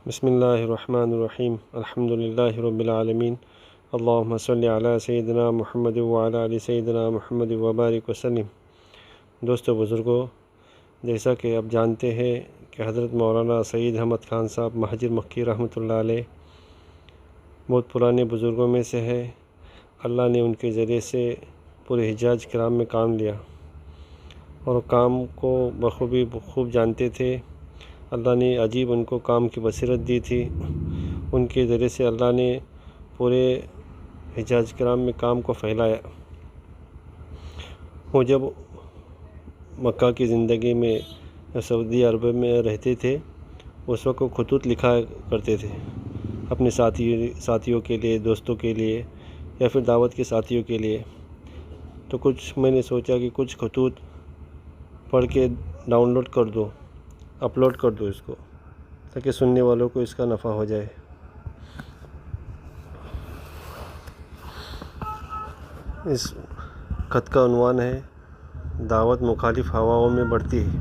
بسم اللہ الرحمن الرحیم الحمد للہ رب العالمین اللہم صلی علی سیدنا محمد وعلی آل سیدنا محمد وبارک وسلم۔ دوستو بزرگوں، جیسا کہ آپ جانتے ہیں کہ حضرت مولانا سعید احمد خان صاحب مہاجر مکی رحمۃ اللہ علیہ بہت پرانے بزرگوں میں سے ہے۔ اللہ نے ان کے ذریعے سے پورے حجاز کرام میں کام لیا اور کام کو بخوبی خوب جانتے تھے۔ اللہ نے عجیب ان کو کام کی بصیرت دی تھی۔ ان کے ذریعے سے اللہ نے پورے حجاز کرام میں کام کو پھیلایا۔ وہ جب مکہ کی زندگی میں سعودی عرب میں رہتے تھے، اس وقت وہ خطوط لکھا کرتے تھے اپنے ساتھیوں کے لیے، دوستوں کے لیے یا پھر دعوت کے ساتھیوں کے لیے۔ تو میں نے سوچا کہ کچھ خطوط پڑھ کے ڈاؤن لوڈ کر دو، اپلوڈ کر دو اس کو، تاکہ سننے والوں کو اس کا نفع ہو جائے۔ اس خط کا عنوان ہے دعوت مخالف ہواؤں میں بڑھتی ہے۔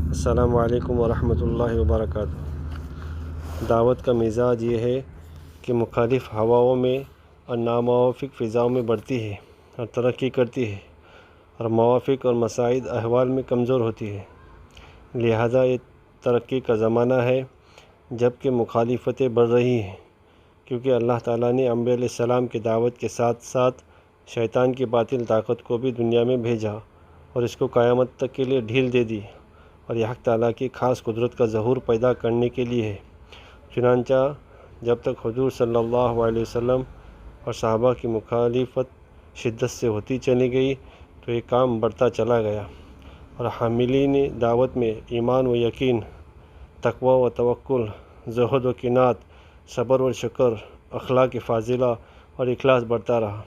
السلام علیکم ورحمۃ اللہ وبرکاتہ۔ دعوت کا مزاج یہ ہے کہ مخالف ہواؤں میں اور ناموافق فضاؤں میں بڑھتی ہے اور ترقی کرتی ہے، اور موافق اور مساعد احوال میں کمزور ہوتی ہے۔ لہذا یہ ترقی کا زمانہ ہے جب کہ مخالفتیں بڑھ رہی ہیں، کیونکہ اللہ تعالیٰ نے انبیاء علیہ السلام کی دعوت کے ساتھ ساتھ شیطان کی باطل طاقت کو بھی دنیا میں بھیجا اور اس کو قیامت تک کے لیے ڈھیل دے دی، اور یہ حق تعالیٰ کی خاص قدرت کا ظہور پیدا کرنے کے لیے ہے۔ چنانچہ جب تک حضور صلی اللہ علیہ وسلم اور صحابہ کی مخالفت شدت سے ہوتی چلی گئی تو یہ کام بڑھتا چلا گیا، اور حاملین دعوت میں ایمان و یقین، تقوی و توکل، زہد و قناعت، صبر و شکر، اخلاق فاضلہ اور اخلاص بڑھتا رہا۔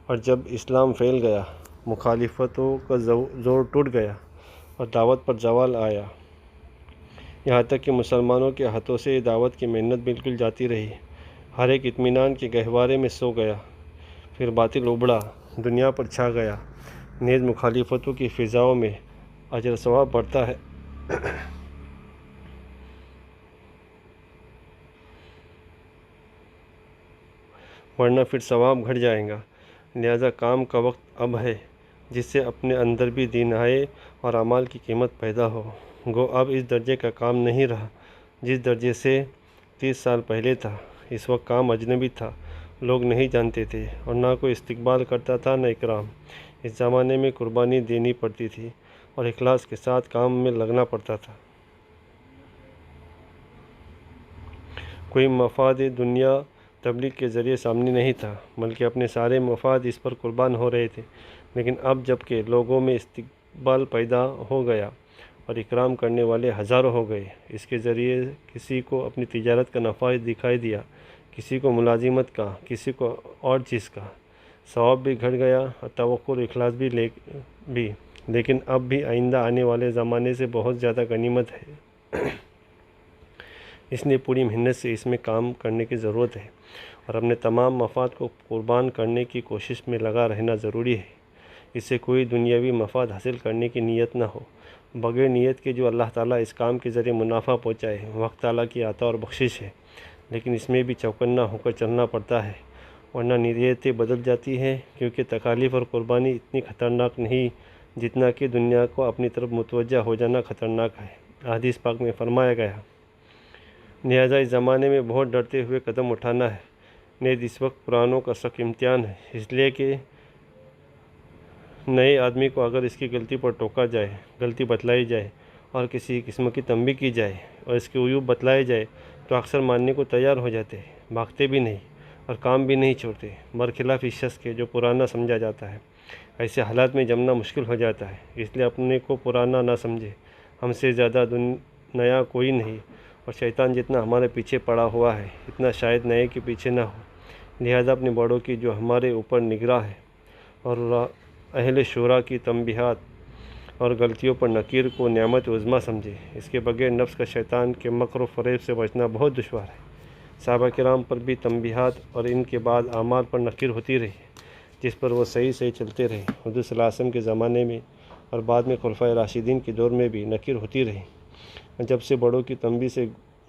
اور جب اسلام پھیل گیا، مخالفتوں کا زور ٹوٹ گیا اور دعوت پر زوال آیا، یہاں تک کہ مسلمانوں کے ہاتھوں سے دعوت کی محنت بالکل جاتی رہی۔ ہر ایک اطمینان کے گہوارے میں سو گیا، پھر باطل ابھرا، دنیا پر چھا گیا۔ نیز مخالفتوں کی فضاؤں میں اجر ثواب بڑھتا ہے، ورنہ پھر ثواب گھٹ جائے گا۔ لہذا کام کا وقت اب ہے جس سے اپنے اندر بھی دین آئے اور اعمال کی قیمت پیدا ہو۔ گو اب اس درجے کا کام نہیں رہا جس درجے سے 30 سال پہلے تھا۔ اس وقت کام اجنبی تھا، لوگ نہیں جانتے تھے اور نہ کوئی استقبال کرتا تھا نہ اکرام۔ اس زمانے میں قربانی دینی پڑتی تھی اور اخلاص کے ساتھ کام میں لگنا پڑتا تھا۔ کوئی مفاد دنیا تبلیغ کے ذریعے سامنے نہیں تھا، بلکہ اپنے سارے مفاد اس پر قربان ہو رہے تھے۔ لیکن اب جب کہ لوگوں میں استقبال پیدا ہو گیا اور اکرام کرنے والے ہزاروں ہو گئے، اس کے ذریعے کسی کو اپنی تجارت کا نفع دکھائی دیا، کسی کو ملازمت کا، کسی کو اور چیز کا، ثواب بھی گھٹ گیا اور توکل اخلاص بھی، لیکن اب بھی آئندہ آنے والے زمانے سے بہت زیادہ غنیمت ہے۔ اس لیے پوری محنت سے اس میں کام کرنے کی ضرورت ہے اور اپنے تمام مفاد کو قربان کرنے کی کوشش میں لگا رہنا ضروری ہے۔ اس سے کوئی دنیاوی مفاد حاصل کرنے کی نیت نہ ہو، بغیر نیت کے جو اللہ تعالیٰ اس کام کے ذریعے منافع پہنچائے وہ حق تعالیٰ کی عطا اور بخشش ہے، لیکن اس میں بھی چوکنا ہو کر چلنا پڑتا ہے، ورنہ نیتیں بدل جاتی ہیں، کیونکہ تکالیف اور قربانی اتنی خطرناک نہیں جتنا کہ دنیا کو اپنی طرف متوجہ ہو جانا خطرناک ہے۔ حدیث پاک میں فرمایا گیا، لہذا اس زمانے میں بہت ڈرتے ہوئے قدم اٹھانا ہے۔ نیز اس وقت پرانوں کا سخت امتحان ہے، اس لیے کہ نئے آدمی کو اگر اس کی غلطی پر ٹوکا جائے، غلطی بتلائی جائے اور کسی قسم کی تنبیہ کی جائے اور اس کے عیوب بتلائے جائے تو اکثر ماننے کو تیار ہو جاتے ہیں، بھاگتے بھی نہیں اور کام بھی نہیں چھوڑتے، برخلاف اس شخص کے جو پرانا سمجھا جاتا ہے۔ ایسے حالات میں جمنا مشکل ہو جاتا ہے، اس لیے اپنے کو پرانا نہ سمجھے۔ ہم سے زیادہ نیا کوئی نہیں، اور شیطان جتنا ہمارے پیچھے پڑا ہوا ہے اتنا شاید نئے کے پیچھے نہ ہو۔ لہذا اپنے بڑوں کی جو ہمارے اوپر نگراں ہے اور اہل شورا کی تنبیہات اور غلطیوں پر نکیر کو نعمت عظمیٰ سمجھے۔ اس کے بغیر نفس کا شیطان کے مکر و فریب سے بچنا بہت دشوار ہے۔ صحابہ کرام پر بھی تنبیہات اور ان کے بعد اعمال پر نکیر ہوتی رہی، جس پر وہ صحیح چلتے رہے۔ حضور صلی اللہ علیہ وسلم کے زمانے میں اور بعد میں خلفائے راشدین کے دور میں بھی نکیر ہوتی رہی۔ جب سے بڑوں کی تنبیہ سے